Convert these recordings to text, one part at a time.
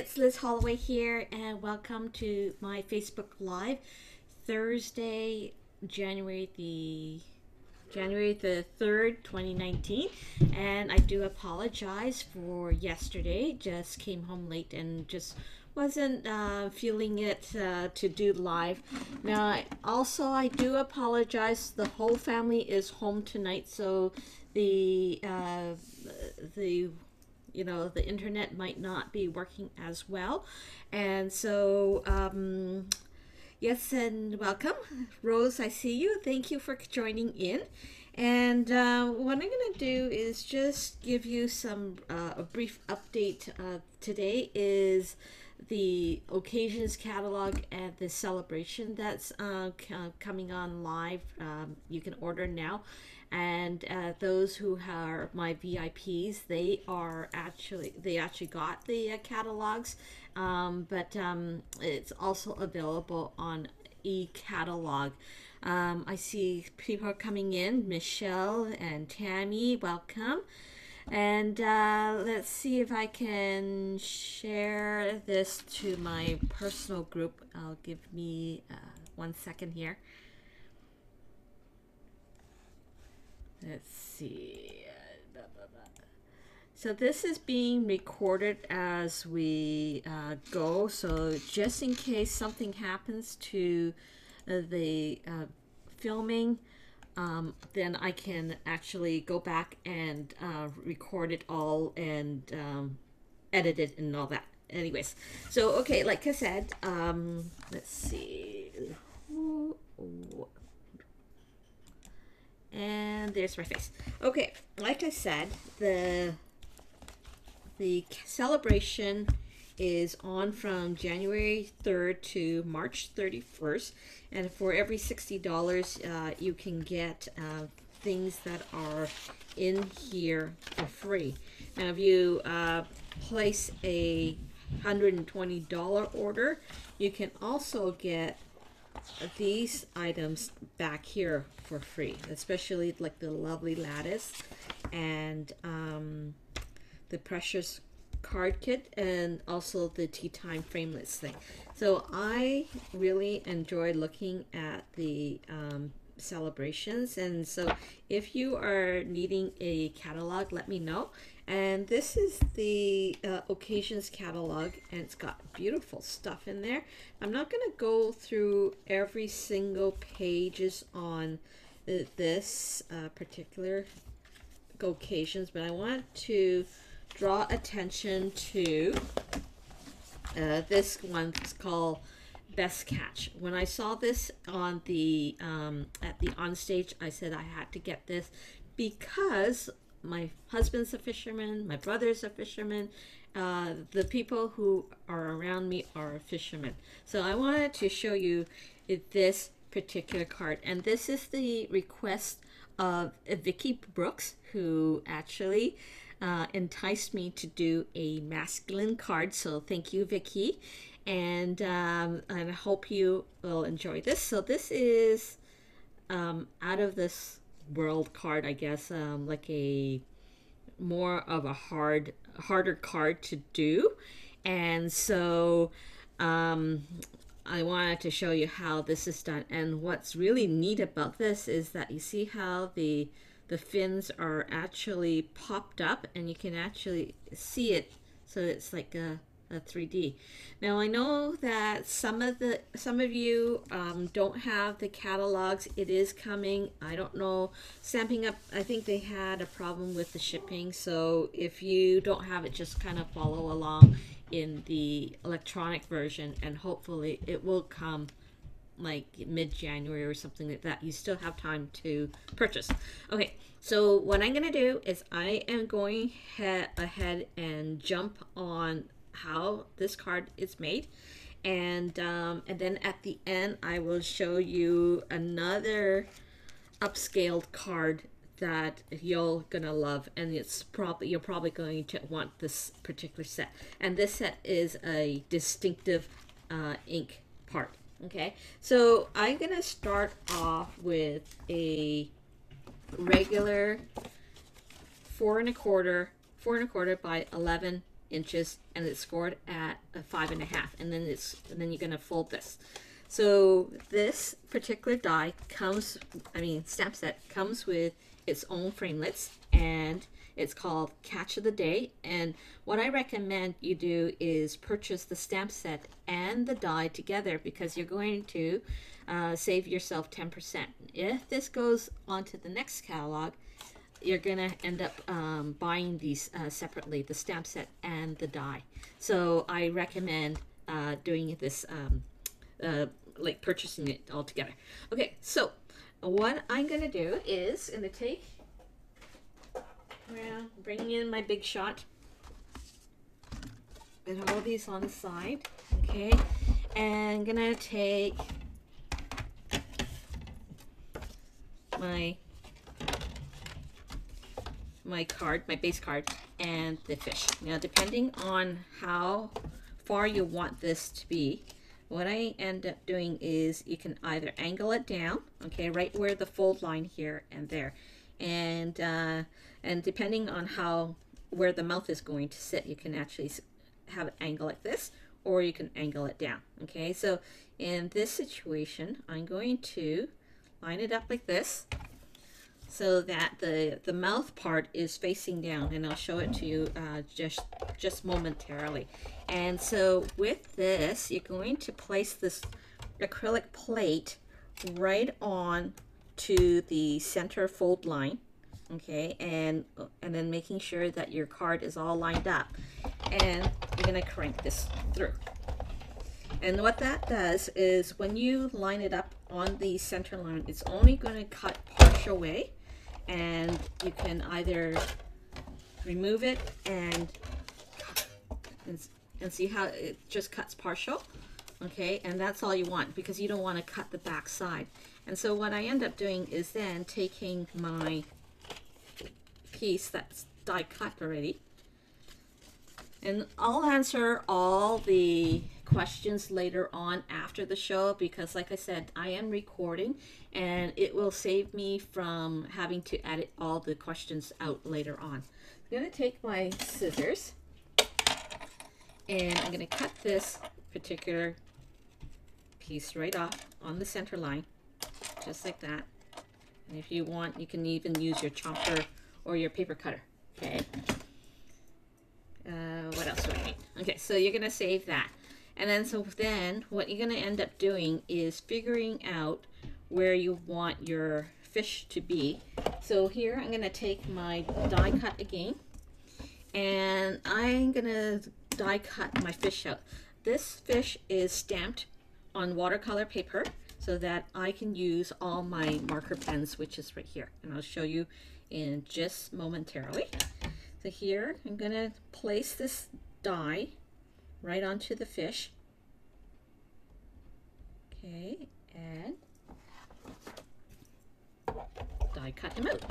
it's Liz Holloway here, and welcome to my Facebook Live, Thursday, January the 3rd, 2019. And I do apologize for yesterday. Just came home late and just wasn't feeling it to do live. Now, I do apologize. The whole family is home tonight, so the the internet might not be working as well. And so, yes, and welcome. Rose, I see you. Thank you for joining in. And what I'm going to do is just give you a brief update. Today is the occasions catalog and the celebration that's coming on live. You can order now. And those who are my VIPs, they actually got the catalogs, but it's also available on e-catalog. I see people are coming in. Michelle and Tammy, welcome. And let's see if I can share this to my personal group. Give me 1 second here. Let's see. So this is being recorded as we go. So just in case something happens to the filming, then I can actually go back and record it all and edit it and all that. Anyways, so okay, like I said, let's see. And there's my face. Okay, like I said, the celebration is on from January 3rd to March 31st, and for every $60 you can get things that are in here for free. Now if you place a $120 order, you can also get these items back here for free, especially like the lovely lattice and the precious card kit, and also the tea time framelits thing. So I really enjoy looking at the celebrations, and so if you are needing a catalog, let me know. And this is the occasions catalog, and it's got beautiful stuff in there. I'm not going to go through every single pages on this particular occasions, but I want to draw attention to this one. It's called Best Catch. When I saw this on the at the on stage, I said I had to get this because my husband's a fisherman, my brother's a fisherman, the people who are around me are fishermen. So I wanted to show you this particular card, and this is the request of Vicky Brooks, who actually enticed me to do a masculine card. So thank you, Vicky, and I hope you will enjoy this. So this is out of this world card, I guess, like a more of a harder card to do. And so I wanted to show you how this is done. And what's really neat about this is that you see how the fins are actually popped up, and you can actually see it, so it's like a 3D. Now I know that some of you don't have the catalogs. It is coming. I don't know, Stamping Up, I think they had a problem with the shipping, so if you don't have it, just kind of follow along in the electronic version, and hopefully it will come like mid-January or something like that. You still have time to purchase. Okay, so what I'm gonna do is I am going ahead and jump on how this card is made, and then at the end I will show you another upscaled card that you're gonna love, and you're probably going to want this particular set. And this set is a distinctive ink part. Okay, so I'm gonna start off with a regular 4 1/4 by 11 inches, and it's scored at a 5.5, and then you're gonna fold this. So this particular die comes, stamp set comes with its own framelits, and it's called Catch of the Day. And what I recommend you do is purchase the stamp set and the die together, because you're going to save yourself 10%. If this goes onto the next catalog, you're gonna end up buying these separately, the stamp set and the die. So I recommend doing this, like purchasing it all together. Okay, so what I'm gonna do is bring in my Big Shot and all these on the side, okay, and I'm gonna take my card, my base card, and the fish. Now, depending on how far you want this to be, what I end up doing is you can either angle it down, okay, right where the fold line here and there, and depending on where the mouth is going to sit, you can actually have it angle like this, or you can angle it down. Okay, so in this situation, I'm going to line it up like this, so that the mouth part is facing down, and I'll show it to you just momentarily. And so with this, you're going to place this acrylic plate right on to the center fold line, okay, and then making sure that your card is all lined up, and you're going to crank this through. And what that does is when you line it up on the center line, it's only going to cut partial way, and you can either remove it and see how it just cuts partial, okay, and that's all you want, because you don't want to cut the back side. And so what I end up doing is then taking my piece that's die cut already, and I'll answer all the questions later on after the show, because like I said, I am recording, and it will save me from having to edit all the questions out later on. I'm going to take my scissors, and I'm going to cut this particular piece right off on the center line, just like that. And if you want, you can even use your chomper or your paper cutter. Okay. What else do I need? Okay, so you're going to save that. And then what you're going to end up doing is figuring out where you want your fish to be. So here I'm going to take my die cut again, and I'm going to die cut my fish out. This fish is stamped on watercolor paper so that I can use all my marker pens, which is right here, and I'll show you in just momentarily. So here I'm going to place this die right onto the fish, okay, and die cut him out.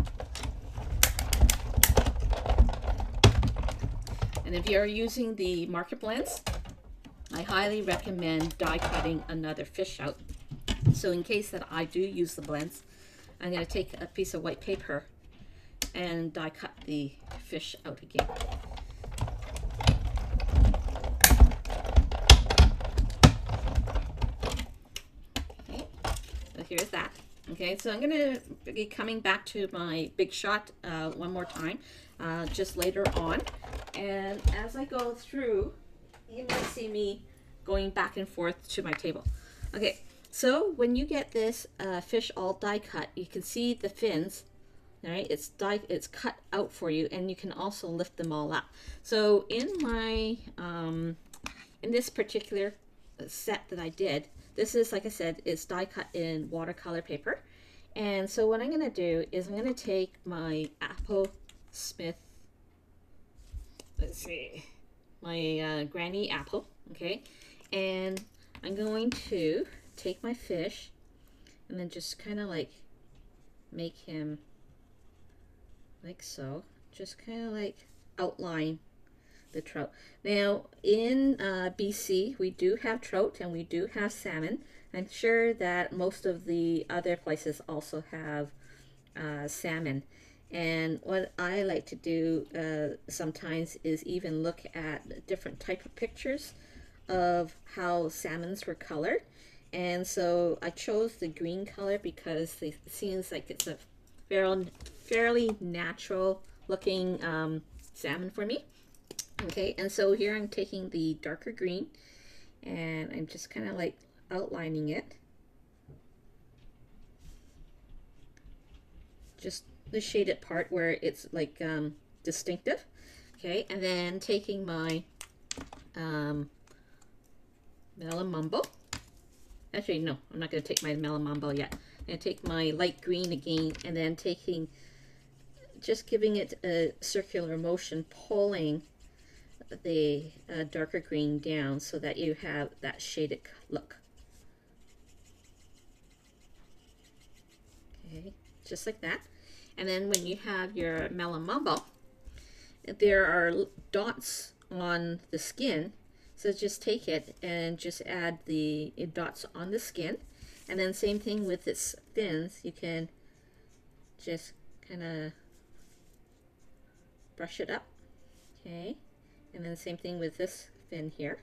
And if you're using the marker blends, I highly recommend die cutting another fish out. So in case that I do use the blends, I'm going to take a piece of white paper and die cut the fish out again. Okay, so here's that. Okay, so I'm going to be coming back to my Big Shot one more time, just later on. And as I go through, you might see me going back and forth to my table. Okay, so when you get this fish all die cut, you can see the fins. All right, it's cut out for you, and you can also lift them all up. So in my in this particular set that I did, this is, like I said, it's die cut in watercolor paper. And so what I'm going to do is I'm going to take my Apple Smith, let's see, my Granny Apple, okay, and I'm going to take my fish and then just kind of like make him like so, just kind of like outline the trout. Now in BC we do have trout and we do have salmon. I'm sure that most of the other places also have salmon, And what I like to do sometimes is even look at different type of pictures of how salmons were colored. And so I chose the green color because it seems like it's a fairly natural looking salmon for me. Okay, and so here I'm taking the darker green and I'm just kind of like outlining it. Just the shaded part where it's like distinctive. Okay, and then taking my Melamumbo. Actually, no, I'm not going to take my Melamumbo yet. I'm going to take my light green again, and then just giving it a circular motion, pulling the darker green down so that you have that shaded look. Okay, just like that. And then when you have your Melamumbo, there are dots on the skin, so just take it and just add the dots on the skin. And then same thing with its fins, you can just kind of brush it up. Okay, and then same thing with this fin here.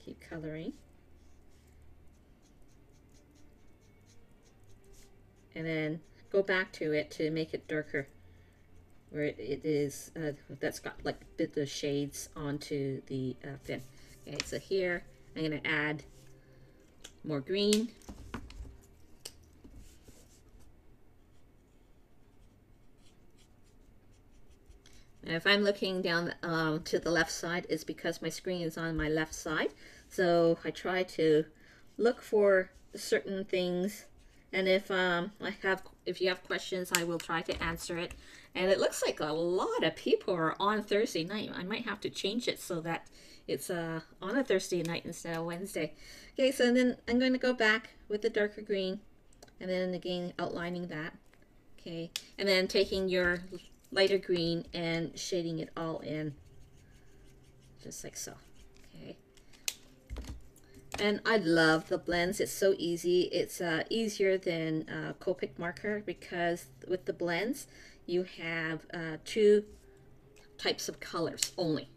Keep coloring. And then go back to it to make it darker where it is that's got like a bit of shades onto the fin. Okay, so here I'm going to add more green. And if I'm looking down to the left side, it's because my screen is on my left side. So I try to look for certain things, and if you have questions, I will try to answer it. And it looks like a lot of people are on Thursday night. I might have to change it so that it's on a Thursday night instead of Wednesday. Okay, so then I'm going to go back with the darker green, and then again outlining that. Okay, and then taking your lighter green and shading it all in, just like so. Okay. And I love the blends. It's so easy. It's easier than Copic marker because with the blends you have two types of colors only,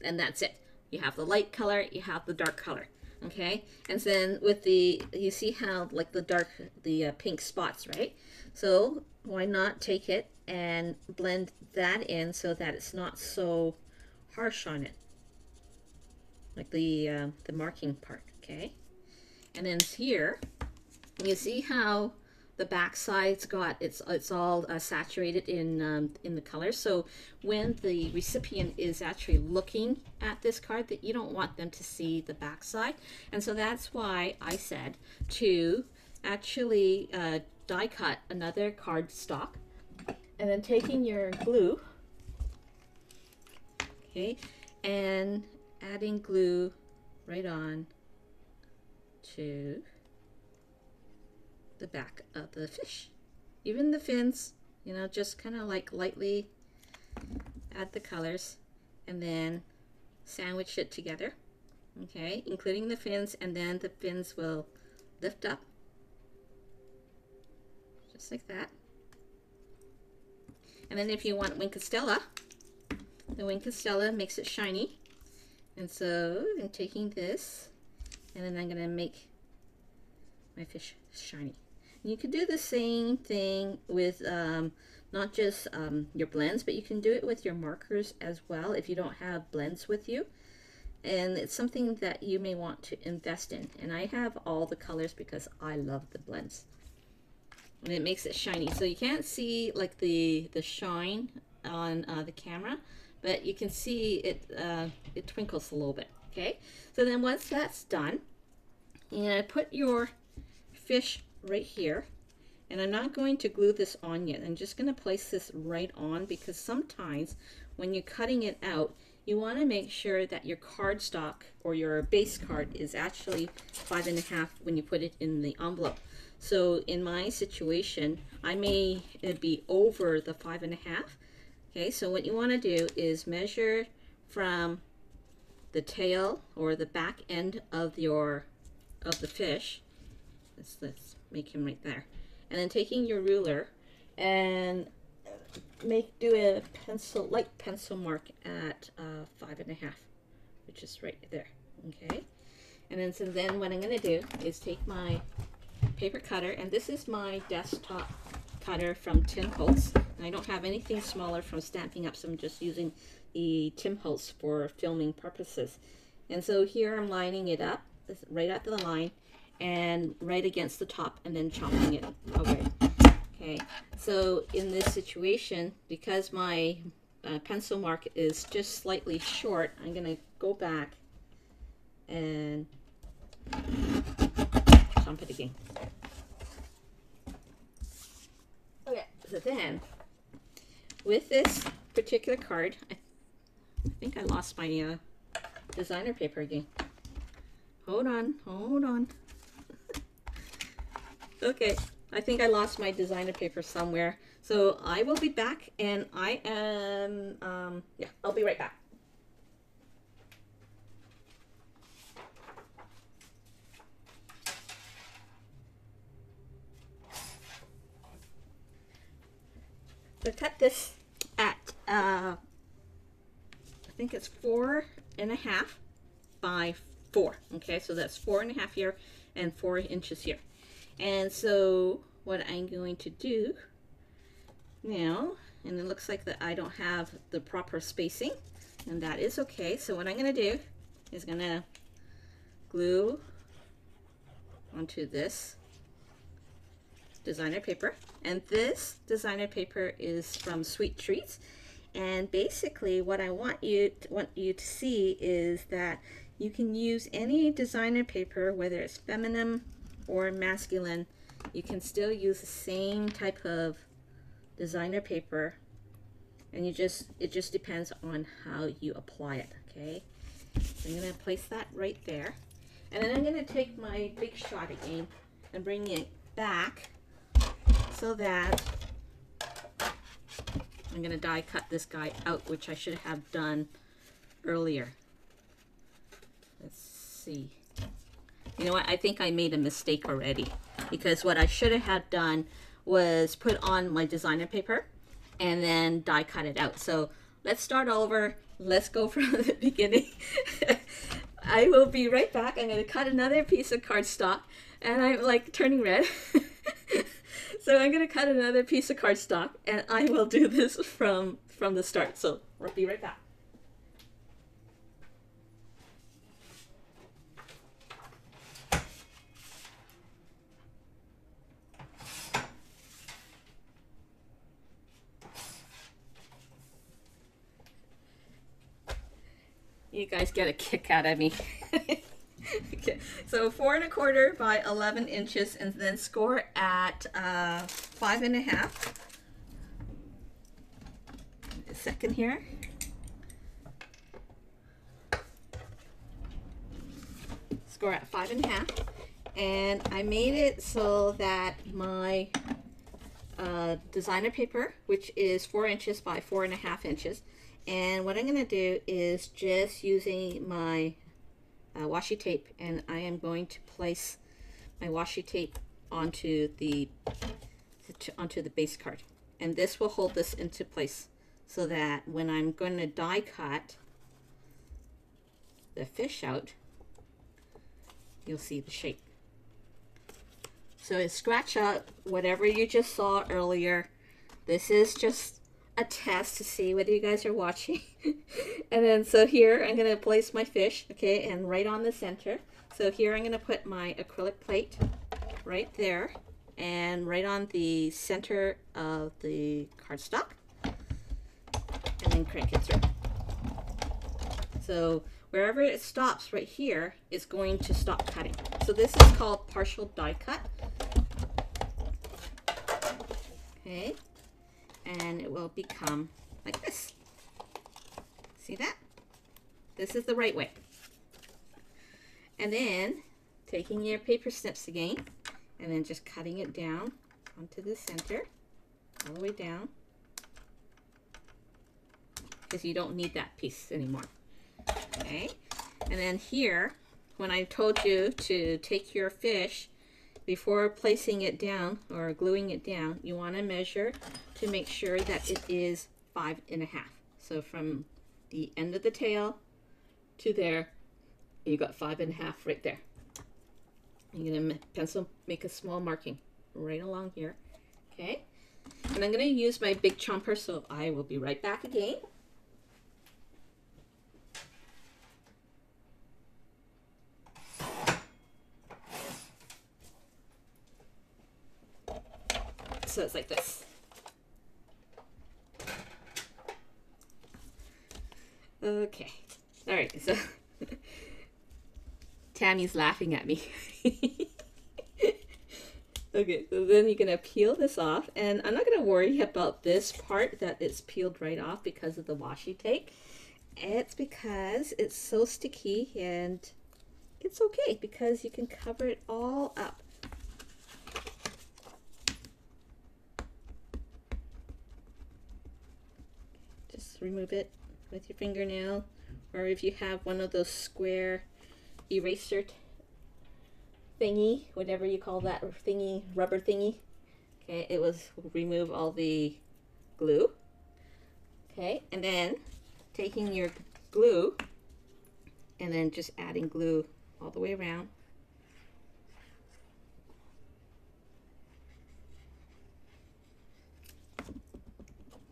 and that's it. You have the light color, you have the dark color. Okay, and then with you see how like the pink spots, right? So why not take it and blend that in so that it's not so harsh on it, like the marking part. Okay, and then here you see how the back side's got it's all saturated in the color. So when the recipient is actually looking at this card, that you don't want them to see the back side, and so that's why I said to actually die cut another card stock, and then taking your glue, okay, and adding glue right on to the back of the fish. Even the fins, you know, just kind of like lightly add the colors and then sandwich it together. Okay, including the fins, and then the fins will lift up just like that. And then if you want Wink Costella, the Wink Costella makes it shiny. And so I'm taking this and then I'm going to make my fish shiny. And you can do the same thing with not just your blends, but you can do it with your markers as well if you don't have blends with you. And it's something that you may want to invest in. And I have all the colors because I love the blends. And it makes it shiny. So you can't see like the shine on the camera, but you can see it it twinkles a little bit. Okay, so then once that's done, you're gonna put your fish right here, and I'm not going to glue this on yet. I'm just going to place this right on because sometimes when you're cutting it out, you want to make sure that your cardstock or your base card is actually 5.5 when you put it in the envelope. So in my situation, I may be over the 5.5. Okay, so what you want to do is measure from the tail or the back end of the fish. Let's make him right there. And then taking your ruler and do a light pencil mark at 5.5, which is right there. Okay, and then what I'm going to do is take my paper cutter, and this is my desktop cutter from Tim Holtz. And I don't have anything smaller from Stampin' Up, so I'm just using the Tim Holtz for filming purposes. And so here I'm lining it up right at the line and right against the top, and then chopping it away. Okay, so in this situation, because my pencil mark is just slightly short, I'm going to go back and chomp it again. Okay, so then with this particular card, I think I lost my designer paper again. Hold on. Okay, I think I lost my designer paper somewhere. So I will be back, and I am, yeah, I'll be right back. So cut this at, I think it's 4.5 by 4. Okay, so that's 4.5 here and 4 inches here. And so what I'm going to do now, and it looks like that I don't have the proper spacing, and that is okay. So what I'm going to do is going to glue onto this designer paper, and this designer paper is from Sweet Treats. And basically what I want you to see is that you can use any designer paper, whether it's feminine or masculine. You can still use the same type of designer paper, and it just depends on how you apply it. Okay, so I'm going to place that right there, and then I'm going to take my big shot again and bring it back so that I'm going to die cut this guy out, which I should have done earlier. Let's see. You know what? I think I made a mistake already, because what I should have done was put on my designer paper and then die cut it out. So let's start over. Let's go from the beginning. I will be right back. I'm going to cut another piece of cardstock, and I'm like turning red. So I'm going to cut another piece of cardstock, and I will do this from the start. So we'll be right back. You guys get a kick out of me. Okay, so 4.25 by 11 inches, and then score at 5.5. A second here. Score at 5.5, and I made it so that my designer paper, which is 4 inches by 4.5 inches, and what I'm going to do is just using my washi tape, and I am going to place my washi tape onto the base card, and this will hold this into place so that when I'm going to die cut the fish out, you'll see the shape. So scratch out whatever you just saw earlier. This is just a test to see whether you guys are watching. And then so here I'm going to place my fish, okay, and right on the center. So here I'm going to put my acrylic plate right there and right on the center of the cardstock, and then crank it through. So wherever it stops right here is going to stop cutting. So this is called partial die cut. Okay, and it will become like this. See that? This is the right way. And then taking your paper snips again, and then just cutting it down onto the center, all the way down, because you don't need that piece anymore. Okay, and then here, when I told you to take your fish before placing it down or gluing it down, you want to measure to make sure that it is 5.5. So from the end of the tail to there, you got 5.5 right there. You're gonna pencil, make a small marking right along here. Okay, and I'm gonna use my big chomper, so I will be right back again. So it's like this. Okay, all right, so Tammy's laughing at me. Okay, so then you're gonna peel this off, and I'm not gonna worry about this part that it's peeled right off because of the washi tape. It's because it's so sticky, and it's okay because you can cover it all up. Just remove it with your fingernail, or if you have one of those square eraser thingy, whatever you call that thingy, rubber thingy. Okay, it will remove all the glue. Okay, and then taking your glue and then just adding glue all the way around.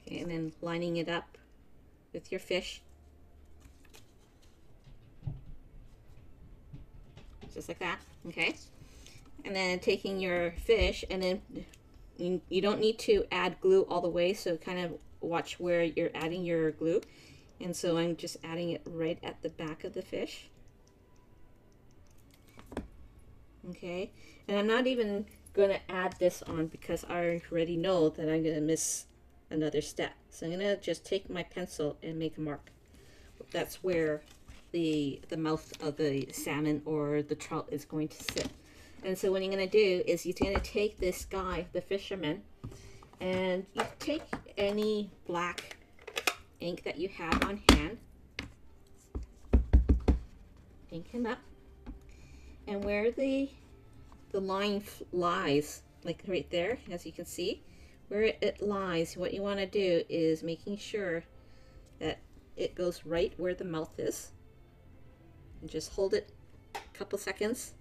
Okay, and then lining it up with your fish. Just like that. Okay, and then taking your fish, and then you don't need to add glue all the way, so kind of watch where you're adding your glue. And so I'm just adding it right at the back of the fish. Okay, and I'm not even going to add this on because I already know that I'm going to miss another step. So I'm going to just take my pencil and make a mark. That's where the mouth of the salmon or the trout is going to sit. And so what you're going to do is you're going to take this guy, the fisherman, and you take any black ink that you have on hand, ink him up, and where the line lies, like right there, as you can see, where it lies, what you want to do is making sure that it goes right where the mouth is. And just hold it a couple seconds.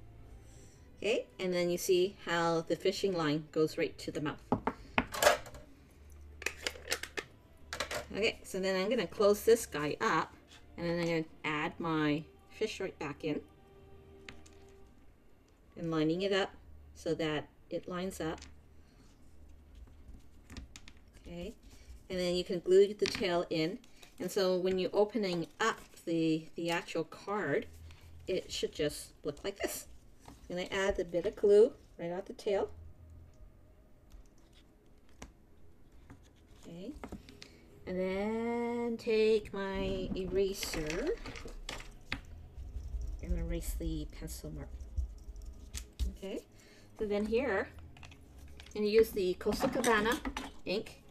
Okay, and then you see how the fishing line goes right to the mouth. Okay, so then I'm going to close this guy up, and then I'm going to add my fish right back in and lining it up so that it lines up. Okay, and then you can glue the tail in, and so when you're opening up the actual card, it should just look like this. I'm going to add a bit of glue right at the tail. Okay, and then take my eraser and erase the pencil mark. Okay, so then here, I'm going to use the Costa Cabana ink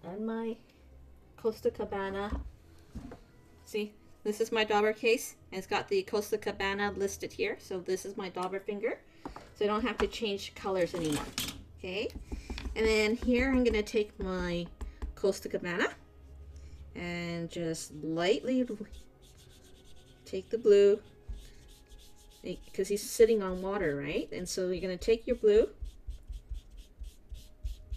and my Costa Cabana. See, this is my dauber case, and it's got the Costa Cabana listed here. So this is my dauber finger, so I don't have to change colors anymore. Okay, and then here I'm going to take my Costa Cabana and just lightly take the blue, because he's sitting on water, right? And so you're going to take your blue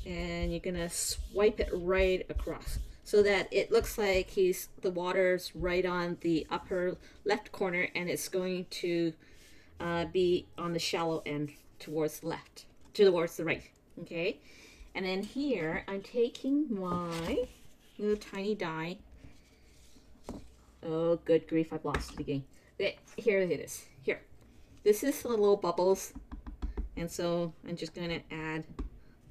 and you're going to swipe it right across so that it looks like the water's right on the upper left corner, and it's going to be on the shallow end towards the left, towards the right. Okay, and then here I'm taking my little tiny die. Oh, good grief, I've lost it again. Here it is. Here. This is the little bubbles. And so I'm just going to add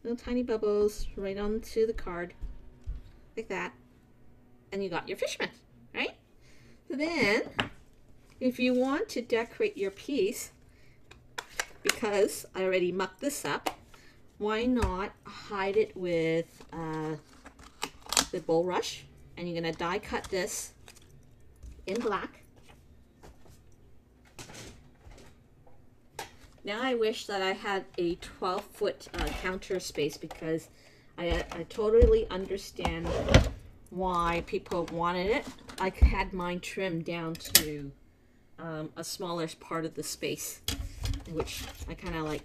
little tiny bubbles right onto the card. Like that. And you got your fisherman, right? So then, if you want to decorate your piece, because I already mucked this up, why not hide it with the bulrush? And you're going to die cut this in black. Now I wish that I had a 12-foot counter space, because I totally understand why people wanted it. I had mine trimmed down to a smaller part of the space, which I kind of like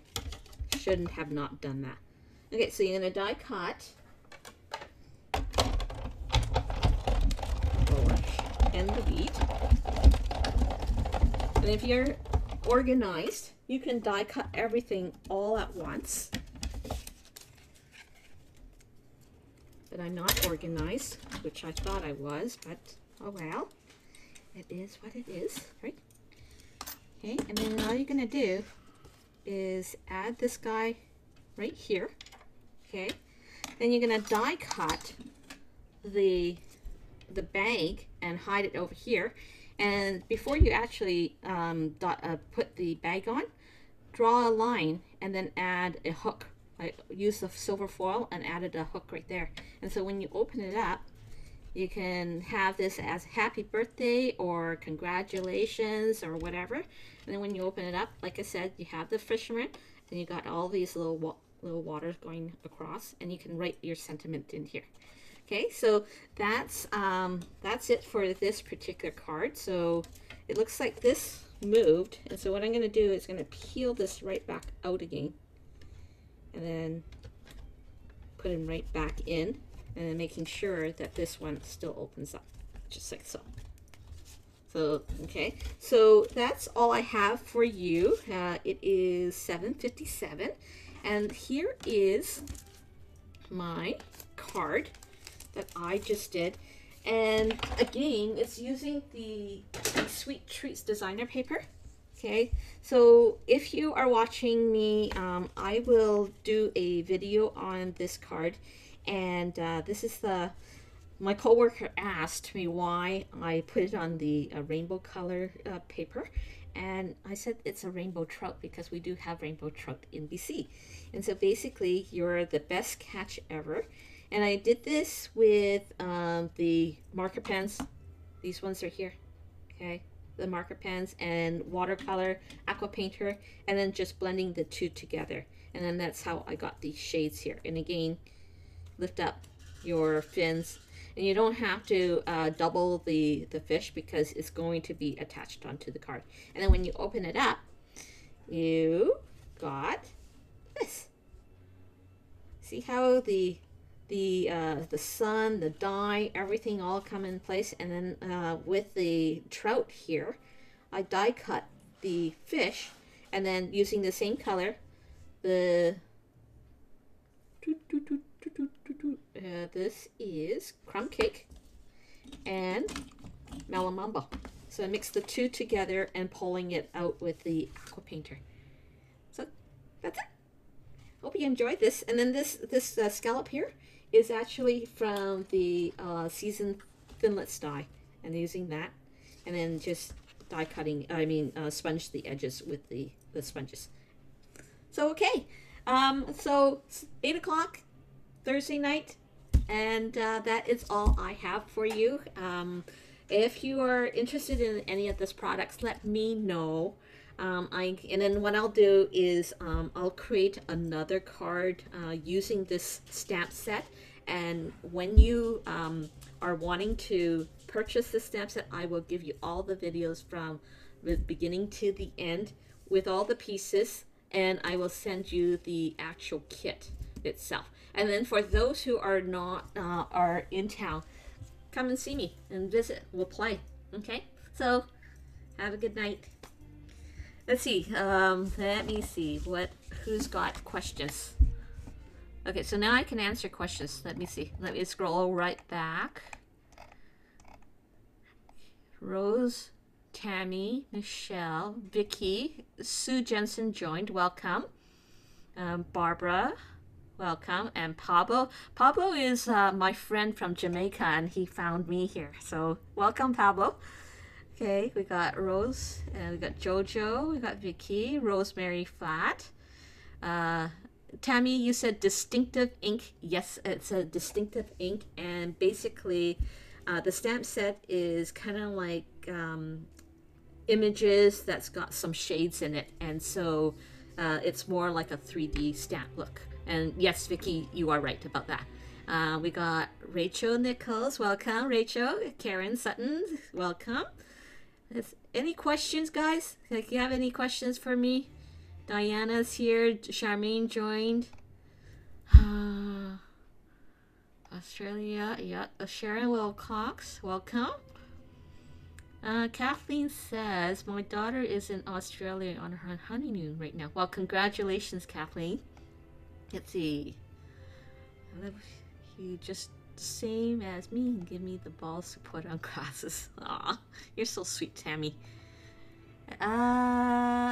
shouldn't have not done that. Okay, so you're going to die cut and the bead. And if you're organized, you can die cut everything all at once. But I'm not organized, which I thought I was, but oh well. It is what it is, right? Okay, and then all you're gonna do is add this guy right here. Okay, then you're gonna die cut the bag and hide it over here. And before you actually put the bag on, draw a line and then add a hook. I use the silver foil and added a hook right there. And so when you open it up, you can have this as happy birthday or congratulations or whatever. And then when you open it up, like I said, you have the fisherman and you got all these little waters going across, and you can write your sentiment in here. Okay, so that's it for this particular card. So it looks like this moved, and so what I'm going to do is going to peel this right back out again, and then put him right back in, and then making sure that this one still opens up, just like so. So, okay, so that's all I have for you. It is 7:57, and here is my card that I just did. And again, it's using the Sweet Treats designer paper. Okay, so if you are watching me, I will do a video on this card, and this is my coworker asked me why I put it on the rainbow color paper, and I said it's a rainbow trout because we do have rainbow trout in BC. And so basically, you're the best catch ever. And I did this with the marker pens. These ones are here, okay? The marker pens and watercolor, aqua painter, and then just blending the two together. And then that's how I got these shades here. And again, lift up your fins. And you don't have to double the fish because it's going to be attached onto the card. And then when you open it up, you got this. See how the sun, the dye, everything all come in place. And then with the trout here, I die cut the fish, and then using the same color, this is crumb cake and melamamba. So I mix the two together and pulling it out with the aqua painter. So that's it. Hope you enjoyed this. And then this scallop here is actually from the seasoned Thinlits die, and using that, and then just die cutting, sponge the edges with the sponges. So okay, so 8 o'clock Thursday night, and that is all I have for you. If you are interested in any of these products, let me know. And then what I'll do is I'll create another card using this stamp set. And when you are wanting to purchase this stamp set, I will give you all the videos from the beginning to the end with all the pieces, and I will send you the actual kit itself. And then for those who are not are in town, come and see me and visit. We'll play. Okay, so have a good night. Let's see. Let me see who's got questions. Okay, so now I can answer questions. Let me see. Let me scroll right back. Rose, Tammy, Michelle, Vicky, Sue Jensen joined. Welcome. Barbara, welcome. And Pablo. Pablo is my friend from Jamaica, and he found me here. So welcome, Pablo. Okay, we got Rose, and we got Jojo, we got Vicky, Rosemary Flat. Tammy, you said distinctive ink. Yes, it's a distinctive ink, and basically the stamp set is kind of like images that's got some shades in it, and so it's more like a 3D stamp look. And yes, Vicky, you are right about that. We got Rachel Nichols, welcome. Rachel, Karen Sutton, welcome. Any questions, guys? Like, you have any questions for me? Diana's here. Charmaine joined. Australia, yeah. Sharon Wilcox, welcome. Kathleen says, my daughter is in Australia on her honeymoon right now. Well, congratulations, Kathleen. Let's see. You just same as me and give me the balls to put on glasses. Aw, you're so sweet, Tammy.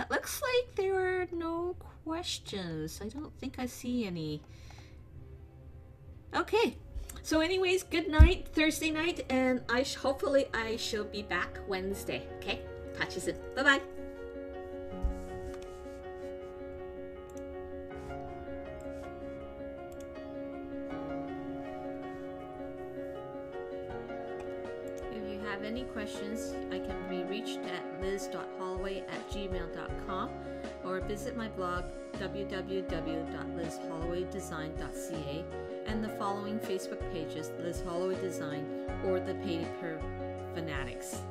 Looks like there are no questions. I don't think I see any. Okay. So anyways, good night, Thursday night, and hopefully I shall be back Wednesday. Okay? Catch you soon. Bye-bye. If you have any questions, I can be reached at liz.holloway@gmail.com or visit my blog www.lizhollowaydesign.ca and the following Facebook pages, Liz Holloway Design or the Paper Fanatics.